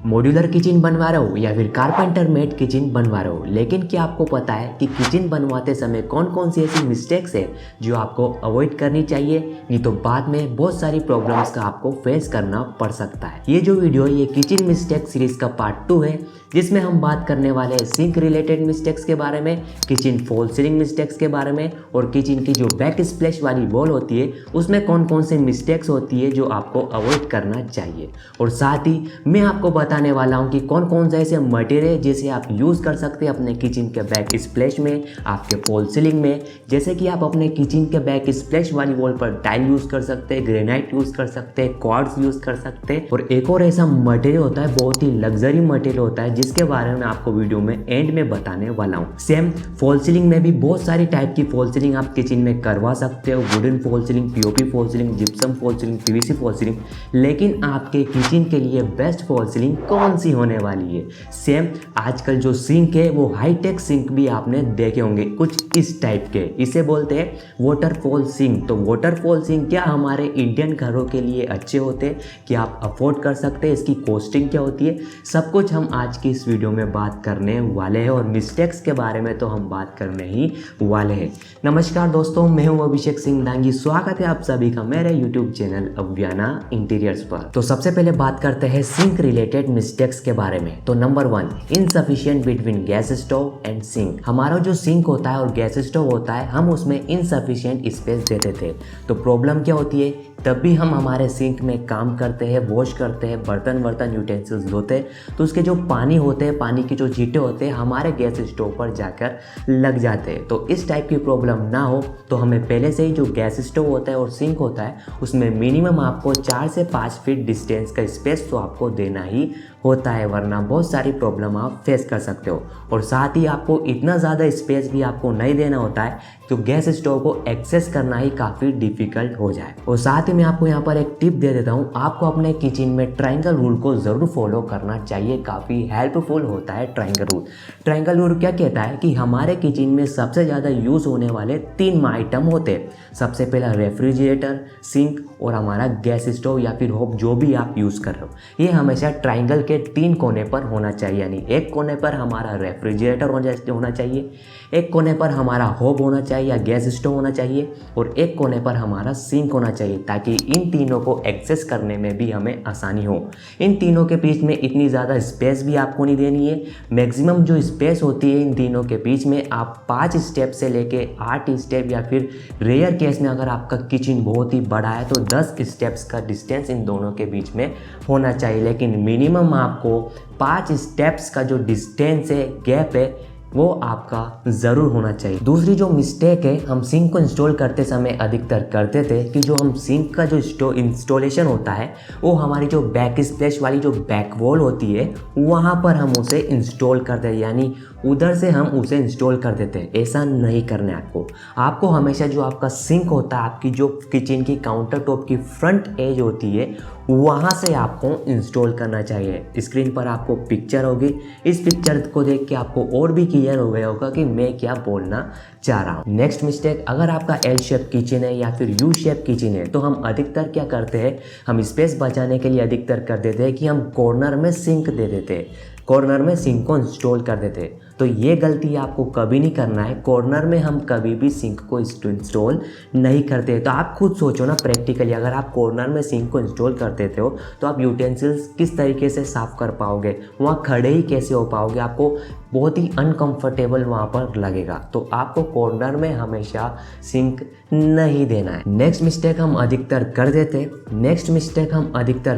Modular kitchen बनवा रहे हो या फिर कारपेंटर मेड किचन बनवा रहे हो, लेकिन क्या आपको पता है कि किचन बनवाते समय कौन कौन सी ऐसी मिस्टेक्स है जो आपको अवॉइड करनी चाहिए, नहीं तो बाद में बहुत सारी प्रॉब्लम्स का आपको फेस करना पड़ सकता है। ये जो वीडियो है ये किचन मिस्टेक सीरीज का पार्ट 2 है, जिसमें हम बात करने वाले हैं सिंक रिलेटेड मिस्टेक्स के बारे में, किचन फॉल सीलिंग मिस्टेक्स के बारे में, और किचन की जो बैक स्प्लैश वाली वॉल होती है उसमें कौन कौन से मिस्टेक्स होती है जो आपको अवॉइड करना चाहिए। और साथ ही मैं आपको बताने वाला हूं कि कौन कौन से ऐसे मटेरियल जिसे आप यूज़ कर सकते हैं अपने किचन के बैक स्प्लैश में, आपके फॉल सीलिंग में। जैसे कि आप अपने किचन के बैक स्प्लैश वाली वॉल पर टाइल यूज़ कर सकते हैं, ग्रेनाइट यूज़ कर सकते हैं, क्वार्ट्ज यूज़ कर सकते हैं। और एक और ऐसा मटेरियल होता है, बहुत ही लग्जरी मटेरियल होता है, जिसके बारे में आपको वीडियो में एंड में बताने वाला हूँ। सेम फॉल सीलिंग में भी बहुत सारी टाइप की फॉल सीलिंग आप किचन में करवा सकते हो, wooden fall ceiling, POP fall ceiling, gypsum fall ceiling, PVC fall ceiling. लेकिन आपके किचन के लिए बेस्ट फॉल सीलिंग कौन सी होने वाली है? सेम आजकल जो सिंक है वो हाईटेक सिंक भी आपने देखे होंगे, कुछ इस टाइप के, इसे बोलते हैं वाटरफॉल सिंक। तो वाटरफॉल सिंक क्या हमारे इंडियन घरों के लिए अच्छे होते हैं, क्या आप अफोर्ड कर सकते हैं, इसकी कॉस्टिंग क्या होती है, सब कुछ हम आज की इस वीडियो में बात करने वाले हैं। और मिस्टेक्स के बारे में तो हम बात करने ही वाले हैं। नमस्कार दोस्तों, मैं हूं अभिषेक सिंह डांगी, स्वागत है आप सभी का मेरे यूट्यूब चैनल अव्याना इंटीरियर्स पर। तो सबसे पहले बात करते हैं सिंक रिलेटेड मिस्टेक्स के बारे में। तो number 1, insufficient between gas stove and sink. हमारा जो सिंक होता है और गैस स्टोव होता है, हम उसमें इनसफिशिएंट स्पेस देते थे। तो प्रॉब्लम क्या होती है, तब भी हम हमारे सिंक में काम करते हैं, वॉश करते हैं, बर्तन यूटेंसिल्स धोते हैं, तो उसके जो पानी होते हैं, पानी के जो छींटे होते हैं हमारे गैस स्टोव पर जाकर लग जाते हैं। तो इस टाइप की प्रॉब्लम ना हो तो हमें पहले से ही जो गैस स्टोव होता है और सिंक होता है उसमें मिनिमम आपको 4 से 5 फीट डिस्टेंस का स्पेस तो आपको देना ही होता है, वरना बहुत सारी प्रॉब्लम आप फेस कर सकते हो। और साथ ही आपको इतना ज़्यादा स्पेस भी आपको नहीं देना होता है तो गैस स्टोव को एक्सेस करना ही काफ़ी डिफिकल्ट हो जाए। और साथ ही मैं आपको यहाँ पर एक टिप दे देता हूँ, आपको अपने किचन में ट्रायंगल रूल को ज़रूर फॉलो करना चाहिए, काफ़ी हेल्पफुल होता है ट्रायंगल रूल। ट्रायंगल रूल क्या कहता है कि हमारे किचन में सबसे ज़्यादा यूज़ होने वाले 3 आइटम होते हैं। सबसे पहला रेफ्रिजरेटर, सिंक और हमारा गैस स्टोव या फिर होब, जो भी आप यूज़ कर रहे हो, ये हमेशा ट्रायंगल के 3 कोने पर होना चाहिए। यानी एक कोने पर हमारा रेफ्रिजरेटर होना चाहिए, एक कोने पर हमारा होब होना चाहिए या गैस स्टोव होना चाहिए, और एक कोने पर हमारा सिंक होना चाहिए, ताकि इन तीनों को एक्सेस करने में भी हमें आसानी हो। इन तीनों के बीच में इतनी ज़्यादा स्पेस भी आपको नहीं देनी है। मैक्सिमम जो स्पेस होती है इन तीनों के बीच में, आप 5 स्टेप से लेके 8 स्टेप, या फिर रेयर केस में अगर आपका किचन बहुत ही बड़ा है तो 10 स्टेप्स का डिस्टेंस इन दोनों के बीच में होना चाहिए। लेकिन मिनिमम आपको 5 स्टेप्स का जो डिस्टेंस है, गैप है, वो आपका ज़रूर होना चाहिए। दूसरी जो मिस्टेक है हम सिंक को इंस्टॉल करते समय अधिकतर करते थे कि जो हम सिंक का जो इंस्टॉलेशन होता है वो हमारी जो बैक स्प्लैश वाली जो बैक वॉल होती है वहाँ पर हम उसे इंस्टॉल करते हैं, यानी उधर से हम उसे इंस्टॉल कर देते हैं। ऐसा नहीं करना है आपको हमेशा जो आपका सिंक होता है, आपकी जो किचन की काउंटर टॉप की फ्रंट एज होती है, वहाँ से आपको इंस्टॉल करना चाहिए। स्क्रीन पर आपको पिक्चर होगी, इस पिक्चर को देख के आपको और भी क्लियर हो गया होगा कि मैं क्या बोलना चाह रहा हूँ। नेक्स्ट मिस्टेक, अगर आपका एल शेप किचन है या फिर यू शेप किचन है तो हम अधिकतर क्या करते हैं, हम स्पेस बचाने के लिए अधिकतर कर देते हैं कि हम कॉर्नर में सिंक दे देते हैं, कॉर्नर में सिंक को इंस्टॉल कर देते हैं। तो ये गलती आपको कभी नहीं करना है, कॉर्नर में हम कभी भी सिंक को इंस्टॉल नहीं करते। तो आप खुद सोचो ना प्रैक्टिकली, अगर आप कॉर्नर में सिंक को इंस्टॉल कर देते हो तो आप यूटेंसिल्स किस तरीके से साफ़ कर पाओगे, वहाँ खड़े ही कैसे हो पाओगे, आपको बहुत ही अनकंफर्टेबल वहाँ पर लगेगा। तो आपको कॉर्नर में हमेशा सिंक नहीं देना है। नेक्स्ट मिस्टेक हम अधिकतर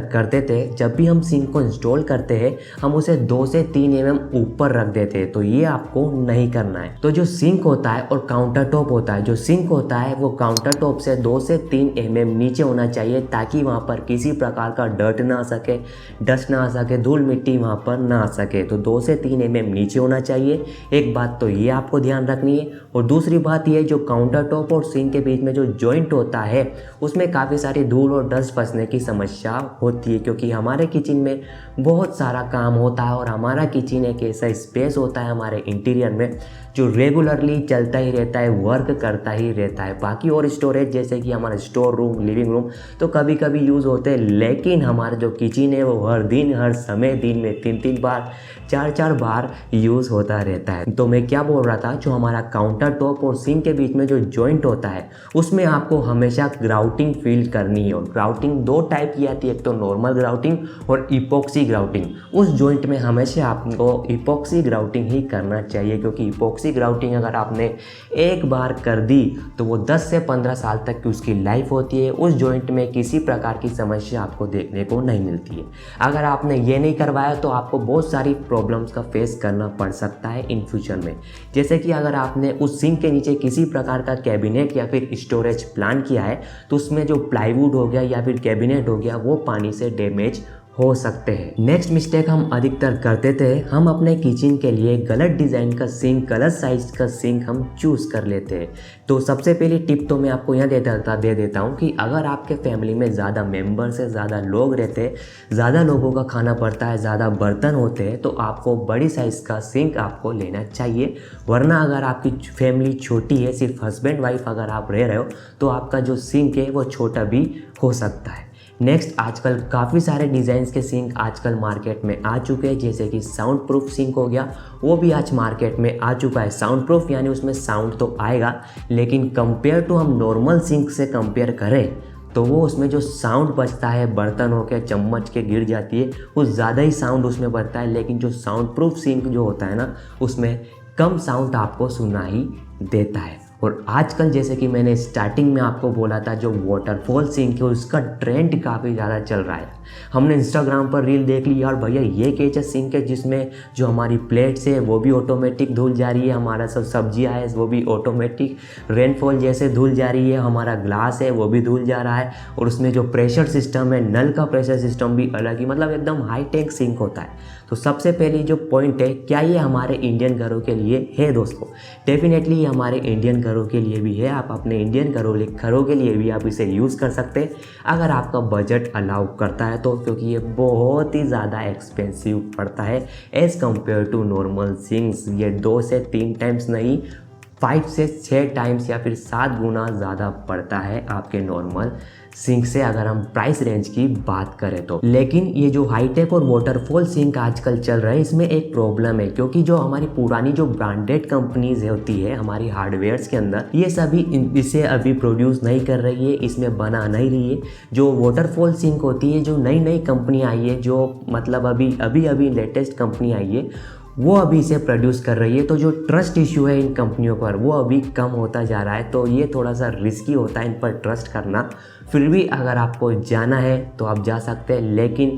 करते थे जब भी हम सिंक को इंस्टॉल करते हैं, हम उसे 2 से 3 mm ऊपर रख देते हैं। तो ये आपको नहीं करना है। तो जो सिंक होता है और काउंटर टॉप होता है, जो सिंक होता है वो काउंटर टॉप से 2 से 3 mm नीचे होना चाहिए, ताकि वहाँ पर किसी प्रकार का डर्ट ना आ सके, डस्ट ना आ सके, धूल मिट्टी वहाँ पर ना आ सके। तो 2 से 3 mm नीचे होना चाहिए। एक बात तो ये आपको ध्यान रखनी है। और दूसरी बात ये, जो काउंटर टॉप और सिंक के बीच में जो जॉइंट होता है उसमें काफ़ी सारी धूल और डस्ट फंसने की समस्या होती है, क्योंकि हमारे किचन में बहुत सारा काम होता है और हमारा किचन एक ऐसा स्पेस होता है हमारे इंटीरियर में जो रेगुलरली चलता ही रहता है, वर्क करता ही रहता है। बाकी और स्टोरेज जैसे कि हमारा स्टोर रूम, लिविंग रूम तो कभी कभी यूज़ होते हैं, लेकिन हमारा जो किचन है वो हर दिन हर समय दिन में 3-3 बार 4-4 बार यूज़ होता रहता है। तो मैं क्या बोल रहा था, जो हमारा काउंटर टॉप और सिंक के बीच में जो जॉइंट होता है उसमें आपको हमेशा ग्राउटिंग फील करनी है। और ग्राउटिंग 2 टाइप की आती है, एक तो नॉर्मल ग्राउटिंग और इपॉक्सी ग्राउटिंग। उस जॉइंट में हमेशा आपको इपॉक्सी ग्राउटिंग ही करना चाहिए, क्योंकि इपॉक्सी ग्राउटिंग अगर आपने एक बार कर दी तो वो 10 से 15 साल तक की उसकी लाइफ होती है। उस जॉइंट में किसी प्रकार की समस्या आपको देखने को नहीं मिलती है। अगर आपने ये नहीं करवाया तो आपको बहुत सारी प्रॉब्लम्स का फेस करना पड़ सकता है इन फ्यूचर में। जैसे कि अगर आपने उस सिंक के नीचे किसी प्रकार का कैबिनेट या फिर स्टोरेज प्लान किया है तो उसमें जो प्लाईवुड हो गया या फिर कैबिनेट हो गया वो पानी से डैमेज हो सकते हैं। नेक्स्ट मिस्टेक हम अधिकतर करते थे, हम अपने किचन के लिए गलत डिज़ाइन का सिंक, गलत साइज का सिंक हम चूज़ कर लेते हैं। तो सबसे पहली टिप तो मैं आपको यह दे देता हूँ कि अगर आपके फैमिली में ज़्यादा मेंबर्स है, ज़्यादा लोग रहते हैं, ज़्यादा लोगों का खाना पड़ता है, ज़्यादा बर्तन होते हैं, तो आपको बड़ी साइज़ का सिंक आपको लेना चाहिए। वरना अगर आपकी फैमिली छोटी है, सिर्फ हस्बैंड वाइफ अगर आप रह रहे हो तो आपका जो सिंक है वो छोटा भी हो सकता है। नेक्स्ट, आजकल काफ़ी सारे डिज़ाइंस के सिंक आजकल मार्केट में आ चुके हैं, जैसे कि साउंड प्रूफ सिंक हो गया, वो भी आज मार्केट में आ चुका है। साउंड प्रूफ यानी उसमें साउंड तो आएगा, लेकिन कंपेयर टू हम नॉर्मल सिंक से कंपेयर करें तो वो उसमें जो साउंड बचता है, बर्तन हो के चम्मच के गिर जाती है, वो ज़्यादा ही साउंड उसमें बचता है। लेकिन जो साउंड प्रूफ सिंक जो होता है ना, उसमें कम साउंड आपको सुना ही देता है। और आजकल जैसे कि मैंने स्टार्टिंग में आपको बोला था, जो वाटरफॉल सिंक है उसका ट्रेंड काफ़ी ज़्यादा चल रहा है। हमने इंस्टाग्राम पर रील देख ली, यार भैया ये कैसा सिंक है जिसमें जो हमारी प्लेट्स है वो भी ऑटोमेटिक धुल जा रही है, हमारा सब सब्जियां है वो भी ऑटोमेटिक रेनफॉल जैसे धुल जा रही है, हमारा ग्लास है वो भी धुल जा रहा है, और उसमें जो प्रेशर सिस्टम है, नल का प्रेशर सिस्टम भी अलग ही, मतलब एकदम हाईटेक सिंक होता है। तो सबसे पहले जो पॉइंट है, क्या ये हमारे इंडियन घरों के लिए है दोस्तों? डेफिनेटली ये हमारे इंडियन घरों के लिए भी है। आप अपने इंडियन घरों के लिए भी आप इसे यूज़ कर सकते हैं अगर आपका बजट अलाउ करता है तो, क्योंकि ये बहुत ही ज़्यादा एक्सपेंसिव पड़ता है as compare to normal sinks. ये 2 से 3 टाइम्स नहीं, 5 से 6 टाइम्स या फिर 7 गुना ज़्यादा पड़ता है आपके नॉर्मल सिंक से, अगर हम प्राइस रेंज की बात करें तो। लेकिन ये जो हाईटेक और वाटरफॉल सिंक आजकल चल रहा है, इसमें एक प्रॉब्लम है, क्योंकि जो हमारी पुरानी जो ब्रांडेड कंपनीज होती है हमारी हार्डवेयर्स के अंदर, ये सभी इसे अभी प्रोड्यूस नहीं कर रही है, इसमें बना नहीं रही है। जो वाटरफॉल सिंक होती है, जो नई नई कंपनी आई है, जो मतलब अभी लेटेस्ट कंपनी आई है, वो अभी इसे प्रोड्यूस कर रही है। तो जो ट्रस्ट इशू है इन कंपनियों पर वो अभी कम होता जा रहा है, तो ये थोड़ा सा रिस्की होता है इन पर ट्रस्ट करना। फिर भी अगर आपको जाना है तो आप जा सकते हैं, लेकिन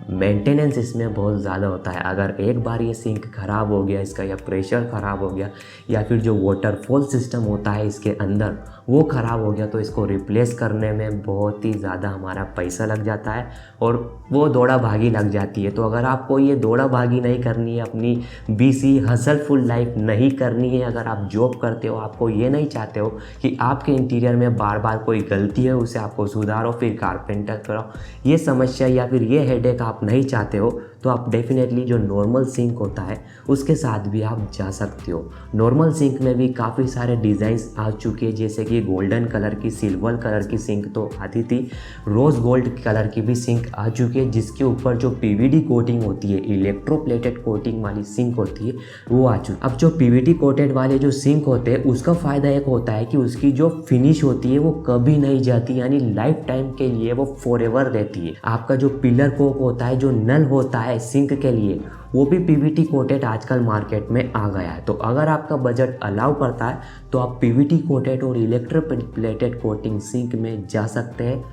मेंटेनेंस इसमें बहुत ज़्यादा होता है। अगर एक बार ये सिंक ख़राब हो गया, इसका या प्रेशर ख़राब हो गया, या फिर जो वाटरफॉल सिस्टम होता है इसके अंदर वो ख़राब हो गया, तो इसको रिप्लेस करने में बहुत ही ज़्यादा हमारा पैसा लग जाता है और वो दौड़ा भागी लग जाती है। तो अगर आपको ये दौड़ा भागी नहीं करनी है, अपनी बीसी हसलफुल लाइफ नहीं करनी है, अगर आप जॉब करते हो, आपको ये नहीं चाहते हो कि आपके इंटीरियर में बार बार कोई गलती है उसे आपको सुधारो फिर कारपेंटर कराओ, ये समस्या या फिर ये हेडेक आप नहीं चाहते हो, तो आप डेफिनेटली जो नॉर्मल सिंक होता है उसके साथ भी आप जा सकते हो। नॉर्मल सिंक में भी काफ़ी सारे डिज़ाइंस आ चुके हैं, जैसे कि गोल्डन कलर की, सिल्वर कलर की सिंक तो आती थी, रोज़ गोल्ड कलर की भी सिंक आ चुकी है, जिसके ऊपर जो पीवीडी कोटिंग होती है, इलेक्ट्रोप्लेटेड कोटिंग वाली सिंक होती है, वो आ चुकी। अब जो पीवीडी कोटेड वाले जो सिंक होते हैं उसका फ़ायदा एक होता है कि उसकी जो फिनिश होती है वो कभी नहीं जाती, यानी लाइफ टाइम के लिए वो फॉरएवर रहती है। आपका जो पिलर कोक होता है, जो नल होता है सिंक के लिए, वो भी पीवीटी कोटेड आजकल मार्केट में आ गया है। तो अगर आपका बजट अलाउ करता है तो आप पीवीटी कोटेड और इलेक्ट्रोप्लेटेड कोटिंग सिंक में जा सकते हैं।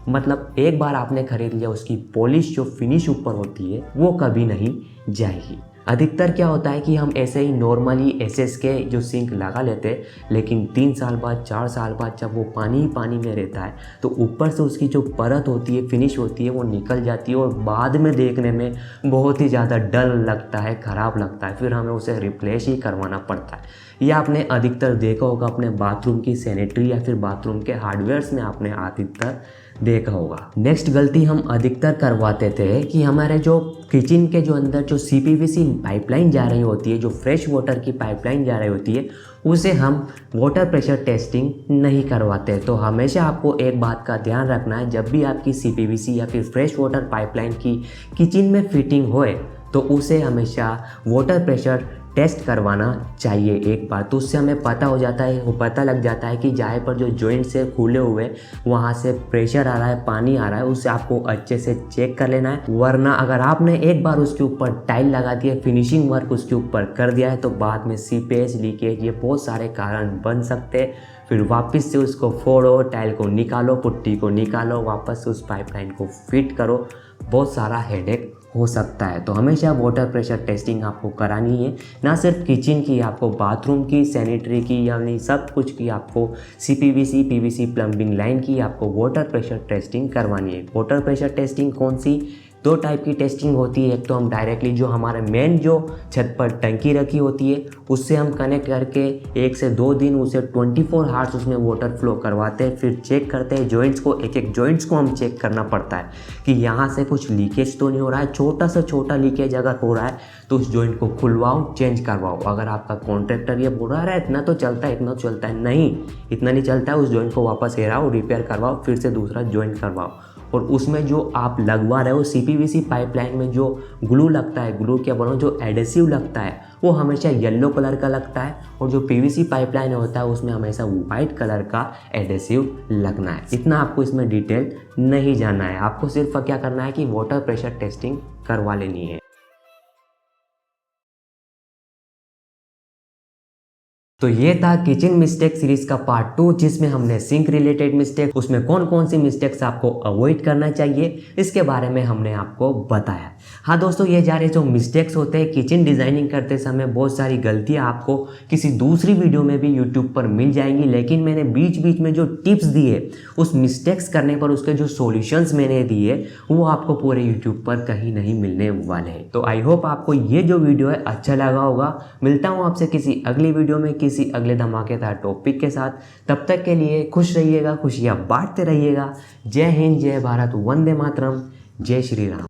मतलब एक बार आपने खरीद लिया, उसकी पॉलिश जो फिनिश ऊपर होती है वो कभी नहीं जाएगी। अधिकतर क्या होता है कि हम ऐसे ही नॉर्मली एसएस के जो सिंक लगा लेते हैं, लेकिन 3 साल बाद 4 साल बाद जब वो पानी ही पानी में रहता है तो ऊपर से उसकी जो परत होती है, फिनिश होती है, वो निकल जाती है और बाद में देखने में बहुत ही ज़्यादा डल लगता है, ख़राब लगता है, फिर हमें उसे रिप्लेस ही करवाना पड़ता है। या आपने अधिकतर देखा होगा अपने बाथरूम की सैनिटरी या फिर बाथरूम के हार्डवेयर्स में आपने अधिकतर देखा होगा। नेक्स्ट गलती हम अधिकतर करवाते थे कि हमारे जो किचन के जो अंदर जो CPVC पाइपलाइन जा रही होती है, जो फ्रेश वाटर की पाइपलाइन जा रही होती है, उसे हम वाटर प्रेशर टेस्टिंग नहीं करवाते। तो हमेशा आपको एक बात का ध्यान रखना है, जब भी आपकी CPVC या फिर फ्रेश वाटर पाइपलाइन की किचन में फिटिंग होए तो उसे हमेशा वाटर प्रेशर टेस्ट करवाना चाहिए एक बार। तो उससे हमें पता हो जाता है, वो पता लग जाता है कि जहाँ पर जो जॉइंट्स है खुले हुए वहाँ से प्रेशर आ रहा है, पानी आ रहा है, उससे आपको अच्छे से चेक कर लेना है। वरना अगर आपने एक बार उसके ऊपर टाइल लगा दिया, फिनिशिंग वर्क उसके ऊपर कर दिया है, तो बाद में सीपेज, लीकेज, ये बहुत सारे कारण बन सकते हैं। फिर वापस से उसको फोड़ो, टाइल को निकालो, पुट्टी को निकालो, वापस से उस पाइपलाइन को फिट करो, बहुत सारा हेडेक हो सकता है। तो हमेशा वाटर प्रेशर टेस्टिंग आपको करानी है, ना सिर्फ किचन की, आपको बाथरूम की, सैनिटरी की, यानी सब कुछ की आपको CPVC, PVC प्लम्बिंग लाइन की आपको वाटर प्रेशर टेस्टिंग करवानी है। वाटर प्रेशर टेस्टिंग कौन सी? दो टाइप की टेस्टिंग होती है। एक तो हम डायरेक्टली जो हमारे मेन जो छत पर टंकी रखी होती है उससे हम कनेक्ट करके 1 से 2 दिन उसे 24 आवर्स उसमें वाटर फ्लो करवाते हैं। फिर चेक करते हैं जॉइंट्स को, एक एक जॉइंट्स को हम चेक करना पड़ता है कि यहाँ से कुछ लीकेज तो नहीं हो रहा है। छोटा से छोटा लीकेज अगर हो रहा है तो उस जॉइंट को खुलवाओ, चेंज करवाओ। अगर आपका कॉन्ट्रैक्टर ये बोल रहा है इतना तो चलता है, इतना तो चलता है, नहीं, इतना नहीं चलता है, उस जॉइंट को वापस हेराओ, रिपेयर करवाओ, फिर से दूसरा जॉइंट करवाओ। और उसमें जो आप लगवा रहे हो CPVC पाइपलाइन में जो ग्लू लगता है, ग्लू क्या बोलो, जो एडेसिव लगता है वो हमेशा येलो कलर का लगता है, और जो PVC पाइपलाइन होता है उसमें हमेशा वाइट कलर का एडेसिव लगना है। इतना आपको इसमें डिटेल नहीं जानना है, आपको सिर्फ क्या करना है कि वाटर प्रेशर टेस्टिंग करवा लेनी है। तो ये था किचन मिस्टेक सीरीज का पार्ट 2, जिसमें हमने सिंक रिलेटेड मिस्टेक, उसमें कौन कौन सी मिस्टेक्स आपको अवॉइड करना चाहिए इसके बारे में हमने आपको बताया। हाँ दोस्तों, ये जा रहे जो मिस्टेक्स होते हैं किचन डिज़ाइनिंग करते समय, बहुत सारी गलतियाँ आपको किसी दूसरी वीडियो में भी यूट्यूब पर मिल जाएंगी, लेकिन मैंने बीच बीच में जो टिप्स दिए उस मिस्टेक्स करने पर उसके जो सॉल्यूशंस मैंने दिए वो आपको पूरे यूट्यूब पर कहीं नहीं मिलने वाले हैं। तो आई होप आपको ये जो वीडियो है अच्छा लगा होगा। मिलता हूँ आपसे किसी अगली वीडियो में किसी अगले धमाकेदार टॉपिक के साथ। तब तक के लिए खुश रहिएगा, खुशियाँ बांटते रहिएगा। जय हिंद, जय भारत, वंदे मातरम, जय श्री राम।